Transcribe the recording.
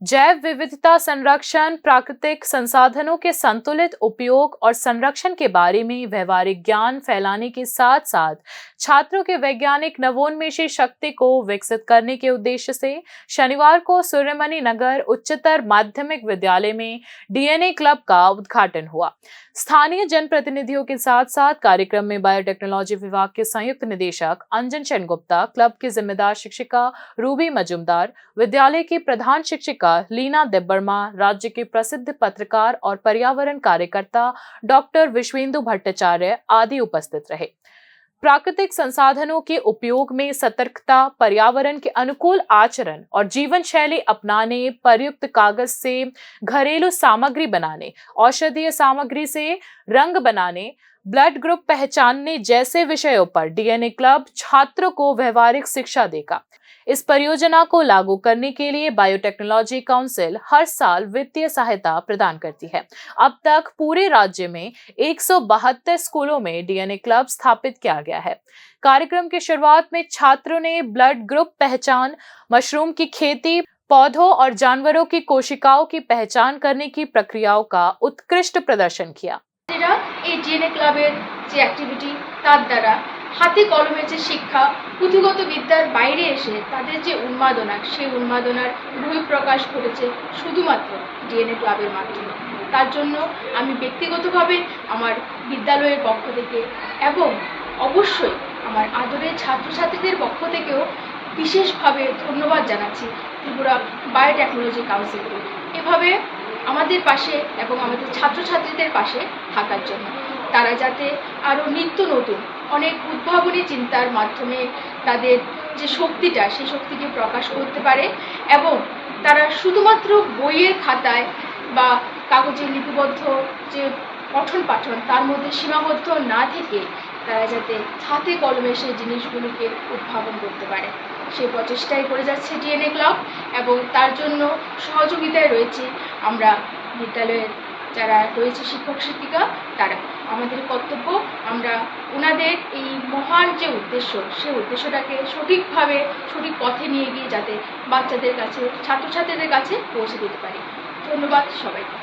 जैव विविधता संरक्षण, प्राकृतिक संसाधनों के संतुलित उपयोग और संरक्षण के बारे में व्यवहारिक ज्ञान फैलाने के साथ साथ छात्रों के वैज्ञानिक नवोन्मेषी शक्ति को विकसित करने के उद्देश्य से शनिवार को सूर्यमणि नगर उच्चतर माध्यमिक विद्यालय में डीएनए क्लब का उद्घाटन हुआ। स्थानीय जनप्रतिनिधियों के साथ साथ कार्यक्रम में बायोटेक्नोलॉजी विभाग के संयुक्त निदेशक अंजन सेनगुप्ता, क्लब की जिम्मेदार शिक्षिका रूबी मजुमदार, विद्यालय की प्रधान शिक्षिका लीना देब्बर्मा, राज्य के प्रसिद्ध पत्रकार और पर्यावरण कार्यकर्ता डॉक्टर विश्वेंदु भट्टाचार्य आदि उपस्थित रहे। प्राकृतिक संसाधनों के उपयोग में सतर्कता, पर्यावरण के अनुकूल आचरण और जीवन शैली अपनाने, प्रयुक्त कागज से घरेलू सामग्री बनाने, औषधीय सामग्री से रंग बनाने, ब्लड ग्रुप पहचानने जैसे विषयों पर डीएनए क्लब छात्रों को व्यवहारिक शिक्षा देगा। इस परियोजना को लागू करने के लिए बायोटेक्नोलॉजी काउंसिल हर साल वित्तीय सहायता प्रदान करती है। अब तक पूरे राज्य में 172 स्कूलों में डीएनए क्लब स्थापित किया गया है। कार्यक्रम की शुरुआत में छात्रों ने ब्लड ग्रुप पहचान, मशरूम की खेती, पौधों और जानवरों की कोशिकाओं की पहचान करने की प्रक्रियाओं का उत्कृष्ट प्रदर्शन किया। डीएनए क्लबेर যে অ্যাক্টিভিটি তার দ্বারা হাতে কলমে যে শিক্ষা, পুঁথিগত বিদ্যার বাইরে এসে তাদের যে উন্মাদনা, সেই উন্মাদনার বহিঃপ্রকাশ ঘটেছে শুধুমাত্র ডিএনএ ক্লাবের মাধ্যমে। তার জন্য আমি ব্যক্তিগতভাবে আমার বিদ্যালয়ের পক্ষ থেকে এবং অবশ্যই আমার আদরের ছাত্রছাত্রীদের পক্ষ থেকেও বিশেষভাবে ধন্যবাদ জানাচ্ছি ত্রিপুরা বায়োটেকনোলজি কাউন্সিলকে এভাবে আমাদের পাশে এবং আমাদের ছাত্রছাত্রীদের পাশে থাকার জন্য। তারা যাতে আরও নিত্য নতুন অনেক উদ্ভাবনী চিন্তার মাধ্যমে তাদের যে শক্তিটা, সেই শক্তিকে প্রকাশ করতে পারে এবং তারা শুধুমাত্র বইয়ের খাতায় বা কাগজে লিপিবদ্ধ যে পঠন পাঠন তার মধ্যে সীমাবদ্ধ না থেকে তারা যাতে হাতে কলমে সেই জিনিসগুলিকে উদ্ভাবন করতে পারে, সেই প্রচেষ্টাই করে যাচ্ছে ডিএনএ ক্লাব এবং তার জন্য সহযোগিতায় রয়েছে আমরা বিদ্যালয়ের যারা রয়েছে শিক্ষক শিক্ষিকা তারা। আমাদের কর্তব্য আমরা ওনাদের এই মহান যে উদ্দেশ্য, সেই উদ্দেশ্যটাকে সঠিকভাবে সঠিক পথে নিয়ে গিয়ে যাতে বাচ্চাদের কাছে, ছাত্রছাত্রীদের কাছে পৌঁছে দিতে পারি। ধন্যবাদ সবাইকে।